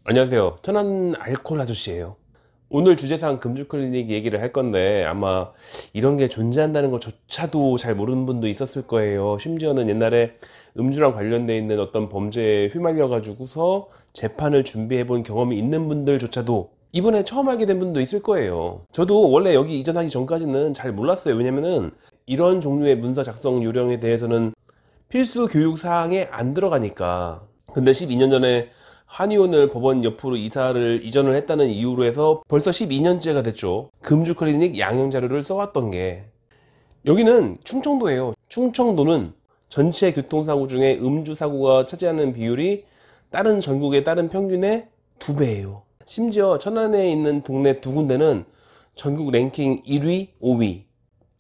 안녕하세요. 천안 알코올 아저씨예요. 오늘 주제상 금주 클리닉 얘기를 할 건데 아마 이런 게 존재한다는 것조차도 잘 모르는 분도 있었을 거예요. 심지어는 옛날에 음주랑 관련돼 있는 어떤 범죄에 휘말려 가지고서 재판을 준비해 본 경험이 있는 분들조차도 이번에 처음 알게 된 분도 있을 거예요. 저도 원래 여기 이전하기 전까지는 잘 몰랐어요. 왜냐면은 이런 종류의 문서 작성 요령에 대해서는 필수 교육 사항에 안 들어가니까. 근데 12년 전에 한의원을 법원 옆으로 이전을 했다는 이유로 해서 벌써 12년째가 됐죠. 금주 클리닉 양형 자료를 써왔던 게, 여기는 충청도예요. 충청도는 전체 교통사고 중에 음주 사고가 차지하는 비율이 다른 전국의 다른 평균의 2배예요. 심지어 천안에 있는 동네 두 군데는 전국 랭킹 1위, 5위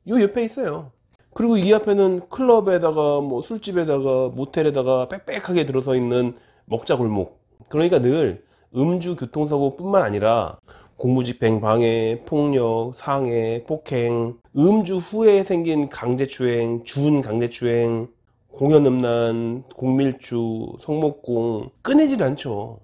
요 옆에 있어요. 그리고 이 앞에는 클럽에다가 뭐 술집에다가 모텔에다가 빽빽하게 들어서 있는 먹자 골목. 그러니까 늘 음주 교통사고 뿐만 아니라 공무집행 방해, 폭력, 상해, 폭행, 음주 후에 생긴 강제추행, 준강제추행, 공연음란, 공밀주, 성목공 끊이질 않죠.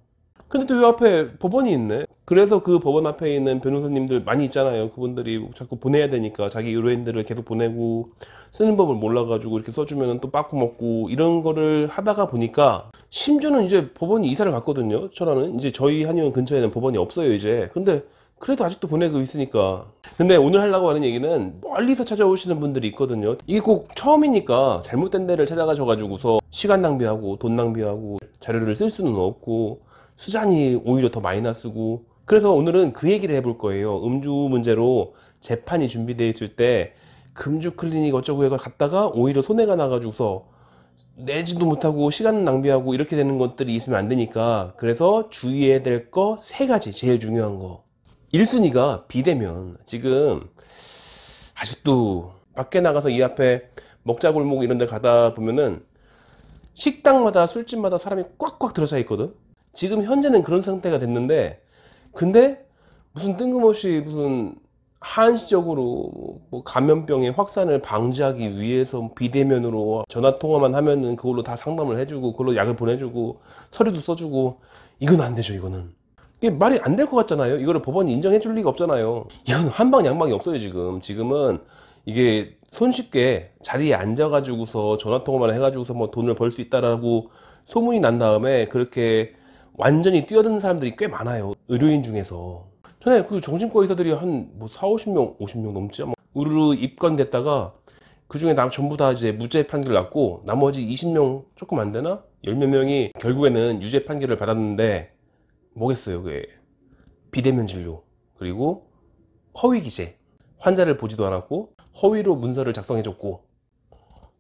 근데 또 이 앞에 법원이 있네. 그래서 그 법원 앞에 있는 변호사님들 많이 있잖아요. 그분들이 자꾸 보내야 되니까 자기 의뢰인들을 계속 보내고 쓰는 법을 몰라가지고 이렇게 써주면 또 빠꾸 먹고 이런 거를 하다가 보니까, 심지어는 이제 법원이 이사를 갔거든요. 천안은 이제 저희 한의원 근처에는 법원이 없어요 이제. 근데 그래도 아직도 보내고 있으니까. 근데 오늘 하려고 하는 얘기는 멀리서 찾아오시는 분들이 있거든요. 이게 꼭 처음이니까 잘못된 데를 찾아가셔가지고서 시간 낭비하고 돈 낭비하고 자료를 쓸 수는 없고 수잔이 오히려 더 마이너스고. 그래서 오늘은 그 얘기를 해볼 거예요. 음주 문제로 재판이 준비되어 있을 때 금주 클리닉 어쩌고 해가 갔다가 오히려 손해가 나가지고서 내지도 못하고 시간 낭비하고 이렇게 되는 것들이 있으면 안 되니까. 그래서 주의해야 될 거 3가지, 제일 중요한 거. 1순위가 비대면. 지금 아직도 밖에 나가서 이 앞에 먹자골목 이런 데 가다 보면은 식당마다 술집마다 사람이 꽉꽉 들어차 있거든. 지금 현재는 그런 상태가 됐는데, 근데 무슨 뜬금없이 무슨 한시적으로 뭐 감염병의 확산을 방지하기 위해서 비대면으로 전화 통화만 하면은 그걸로 다 상담을 해주고 그걸로 약을 보내주고 서류도 써주고, 이건 안 되죠. 이거는 이게 말이 안 될 것 같잖아요. 이거를 법원이 인정해 줄 리가 없잖아요. 이건 한방 양방이 없어요. 지금은 이게 손쉽게 자리에 앉아가지고서 전화통화만 해가지고서 뭐 돈을 벌 수 있다라고 소문이 난 다음에 그렇게 완전히 뛰어드는 사람들이 꽤 많아요. 의료인 중에서. 전에 그 정신과 의사들이 한 뭐 4, 50명, 50명 넘지? 아마 우르르 입건됐다가 그 중에 전부 다 이제 무죄 판결 났고, 나머지 20명 조금 안 되나? 10몇 명이 결국에는 유죄 판결을 받았는데, 뭐겠어요, 그게. 비대면 진료, 그리고 허위 기재, 환자를 보지도 않았고 허위로 문서를 작성해줬고,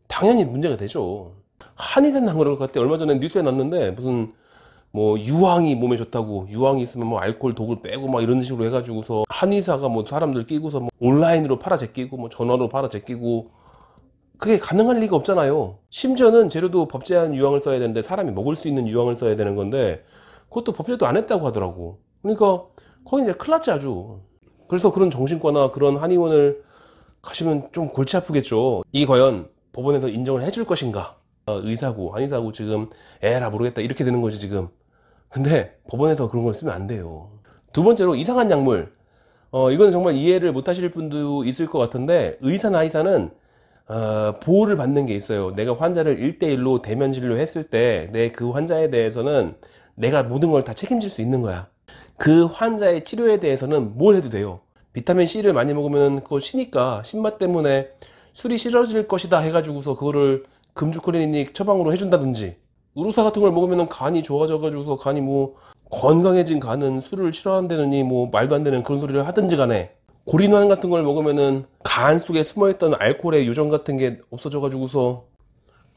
당연히 문제가 되죠. 한의사 난 그런 것 같아. 얼마 전에 뉴스에 났는데 무슨 뭐 유황이 몸에 좋다고, 유황이 있으면 뭐 알코올 독을 빼고 막 이런 식으로 해가지고서 한의사가 뭐 사람들 끼고서 뭐 온라인으로 팔아 제끼고 뭐 전화로 팔아 제끼고. 그게 가능할 리가 없잖아요. 심지어는 재료도 법제한 유황을 써야 되는데 사람이 먹을 수 있는 유황을 써야 되는 건데 그것도 법제도 안 했다고 하더라고. 그러니까 거의 이제 큰일 났지 아주. 그래서 그런 정신과나 그런 한의원을 가시면 좀 골치 아프겠죠. 이 과연 법원에서 인정을 해줄 것인가. 의사고 한의사고 지금 에라 모르겠다 이렇게 되는 거지 지금. 근데 법원에서 그런 걸 쓰면 안 돼요. 두 번째로 이상한 약물. 이건 정말 이해를 못 하실 분도 있을 것 같은데, 의사나 한의사는 보호를 받는 게 있어요. 내가 환자를 1대1로 대면 진료했을 때 내 그 환자에 대해서는 내가 모든 걸 다 책임질 수 있는 거야. 그 환자의 치료에 대해서는 뭘 해도 돼요. 비타민 C를 많이 먹으면 그거 쉬니까 신맛 때문에 술이 싫어질 것이다 해가지고서 그거를 금주 클리닉 처방으로 해준다든지, 우루사 같은 걸 먹으면 간이 좋아져가지고서 간이 뭐 건강해진 간은 술을 싫어한다느니 뭐 말도 안 되는 그런 소리를 하든지 간에, 고리노안 같은 걸 먹으면은 간 속에 숨어있던 알코올의 요정 같은 게 없어져가지고서,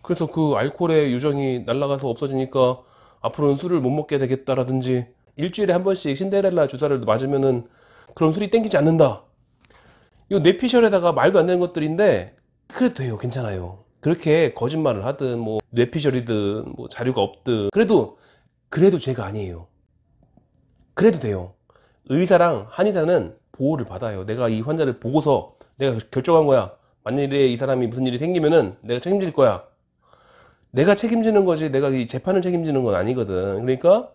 그래서 그 알코올의 요정이 날아가서 없어지니까 앞으로는 술을 못 먹게 되겠다라든지, 일주일에 한 번씩 신데렐라 주사를 맞으면은 그런 술이 땡기지 않는다. 이거 뇌피셜에다가 말도 안 되는 것들인데 그래도 돼요. 괜찮아요. 그렇게 거짓말을 하든 뭐 뇌피셜이든 뭐 자료가 없든 그래도 죄가 아니에요. 그래도 돼요. 의사랑 한의사는 보호를 받아요. 내가 이 환자를 보고서 내가 결정한 거야. 만일에 이 사람이 무슨 일이 생기면은 내가 책임질 거야. 내가 책임지는 거지 내가 이 재판을 책임지는 건 아니거든. 그러니까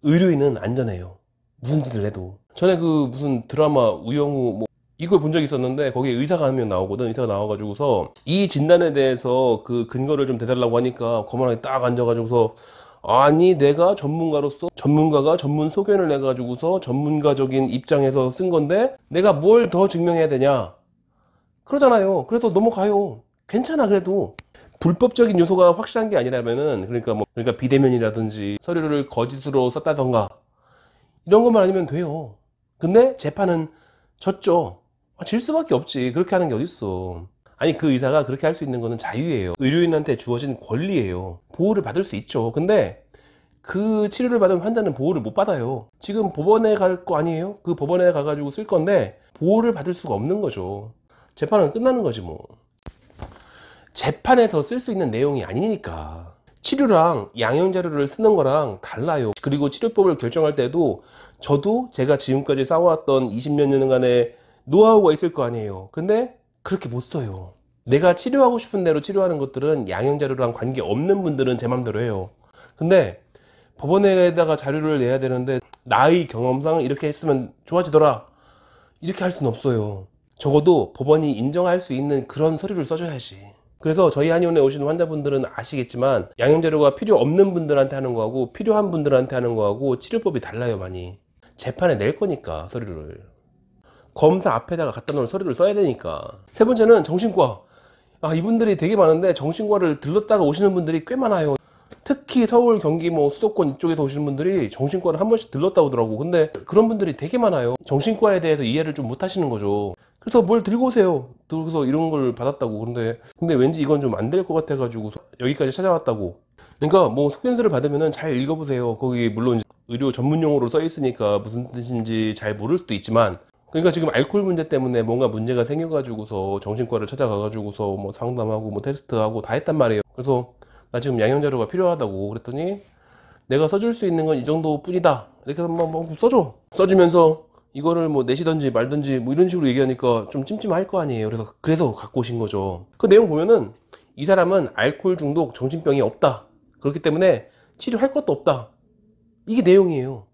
의료인은 안전해요. 무슨 짓을 해도. 전에 그 무슨 드라마 우영우 뭐 이걸 본 적이 있었는데 거기에 의사가 한 명 나오거든. 의사가 나와가지고서 이 진단에 대해서 그 근거를 좀 대달라고 하니까 거만하게 딱 앉아가지고서 아니 내가 전문가로서 전문가가 전문 소견을 내가지고서 전문가적인 입장에서 쓴 건데 내가 뭘 더 증명해야 되냐 그러잖아요. 그래서 넘어가요. 괜찮아. 그래도 불법적인 요소가 확실한 게 아니라면은 그러니까 비대면이라든지 서류를 거짓으로 썼다던가 이런 것만 아니면 돼요. 근데 재판은 졌죠. 질 수밖에 없지. 그렇게 하는 게 어딨어. 아니 그 의사가 그렇게 할 수 있는 거는 자유예요. 의료인한테 주어진 권리예요. 보호를 받을 수 있죠. 근데 그 치료를 받은 환자는 보호를 못 받아요. 지금 법원에 갈 거 아니에요? 그 법원에 가가지고 쓸 건데 보호를 받을 수가 없는 거죠. 재판은 끝나는 거지 뭐. 재판에서 쓸 수 있는 내용이 아니니까. 치료랑 양형자료를 쓰는 거랑 달라요. 그리고 치료법을 결정할 때도 저도 제가 지금까지 쌓아왔던 20몇 년간의 노하우가 있을 거 아니에요. 근데 그렇게 못 써요. 내가 치료하고 싶은 대로 치료하는 것들은 양형자료랑 관계없는 분들은 제 맘대로 해요. 근데 법원에다가 자료를 내야 되는데 나의 경험상 이렇게 했으면 좋아지더라 이렇게 할 수는 없어요. 적어도 법원이 인정할 수 있는 그런 서류를 써줘야지. 그래서 저희 한의원에 오시는 환자분들은 아시겠지만 양형자료가 필요 없는 분들한테 하는 거하고 필요한 분들한테 하는 거하고 치료법이 달라요. 많이. 재판에 낼 거니까 서류를 검사 앞에다가 갖다 놓을 서류를 써야 되니까. 세 번째는 정신과. 이분들이 되게 많은데 정신과를 들렀다가 오시는 분들이 꽤 많아요. 특히 서울, 경기, 뭐 수도권 이쪽에서 오시는 분들이 정신과를 한 번씩 들렀다 오더라고. 근데 그런 분들이 되게 많아요. 정신과에 대해서 이해를 좀 못 하시는 거죠. 그래서 뭘 들고 오세요. 들고서 이런 걸 받았다고. 근데 왠지 이건 좀 안 될 것 같아가지고 여기까지 찾아왔다고. 그러니까 뭐 소견서를 받으면은 잘 읽어보세요. 거기 물론 의료 전문 용어로 써 있으니까 무슨 뜻인지 잘 모를 수도 있지만, 그러니까 지금 알코올 문제 때문에 뭔가 문제가 생겨가지고서 정신과를 찾아가가지고서 뭐 상담하고 뭐 테스트하고 다 했단 말이에요. 그래서 나 지금 양형자료가 필요하다고 그랬더니 내가 써줄 수 있는 건 이 정도 뿐이다 이렇게 해서 뭐 써줘. 써주면서 이거를 뭐 내시던지 말던지 뭐 이런 식으로 얘기하니까 좀 찜찜할 거 아니에요. 그래서 갖고 오신 거죠. 그 내용 보면은 이 사람은 알코올 중독 정신병이 없다. 그렇기 때문에 치료할 것도 없다. 이게 내용이에요.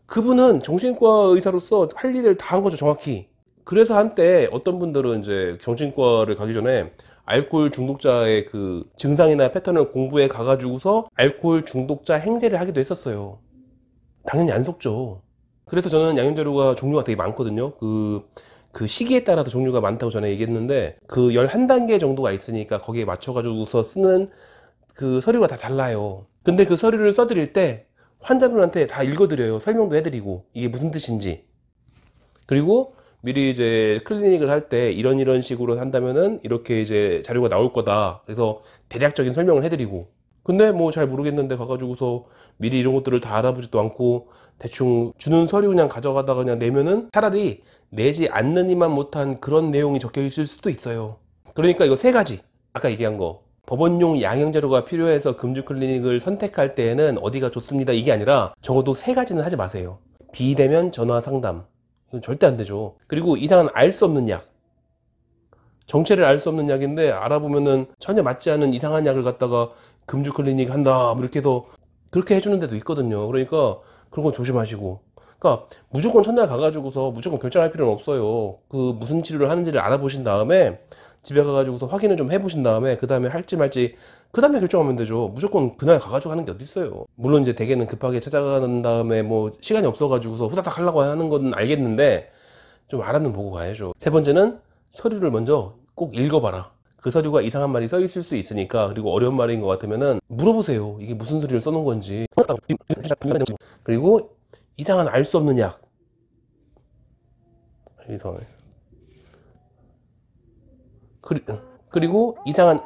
그분은 정신과 의사로서 할 일을 다 한 거죠, 정확히. 그래서 한때 어떤 분들은 이제 정신과를 가기 전에 알코올 중독자의 그 증상이나 패턴을 공부해 가가지고서 알코올 중독자 행세를 하기도 했었어요. 당연히 안 속죠. 그래서 저는 양형자료가 종류가 되게 많거든요. 그 시기에 따라서 종류가 많다고 전에 얘기했는데 그 11단계 정도가 있으니까 거기에 맞춰가지고서 쓰는 그 서류가 다 달라요. 근데 그 서류를 써드릴 때 환자분한테 다 읽어드려요. 설명도 해드리고 이게 무슨 뜻인지. 그리고 미리 이제 클리닉을 할 때 이런 식으로 한다면은 이렇게 이제 자료가 나올 거다. 그래서 대략적인 설명을 해드리고. 근데 뭐 잘 모르겠는데 가가지고서 미리 이런 것들을 다 알아보지도 않고 대충 주는 서류 그냥 가져가다가 그냥 내면은 차라리 내지 않는 이만 못한 그런 내용이 적혀 있을 수도 있어요. 그러니까 이거 세 가지. 아까 얘기한 거. 법원용 양형자료가 필요해서 금주 클리닉을 선택할 때에는 어디가 좋습니다. 이게 아니라 적어도 세 가지는 하지 마세요. 비대면 전화 상담. 이건 절대 안 되죠. 그리고 이상한 알 수 없는 약. 정체를 알 수 없는 약인데 알아보면은 전혀 맞지 않은 이상한 약을 갖다가 금주 클리닉 한다. 뭐 이렇게 해서 그렇게 해주는 데도 있거든요. 그러니까 그런 건 조심하시고. 그러니까 무조건 첫날 가가지고서 무조건 결정할 필요는 없어요. 그 무슨 치료를 하는지를 알아보신 다음에 집에 가가지고서 확인을 좀 해보신 다음에 그 다음에 할지 말지 그 다음에 결정하면 되죠. 무조건 그날 가가지고 하는 게 어디 있어요. 물론 이제 대개는 급하게 찾아가는 다음에 뭐 시간이 없어가지고서 후다닥 하려고 하는 건 알겠는데 좀 알아는 보고 가야죠. 세 번째는 서류를 먼저 꼭 읽어봐라. 그 서류가 이상한 말이 써 있을 수 있으니까. 그리고 어려운 말인 것 같으면은 물어보세요. 이게 무슨 소리를 써놓은 건지. 그리고 이상한 알 수 없는 약. 이상해. 그리고 이상한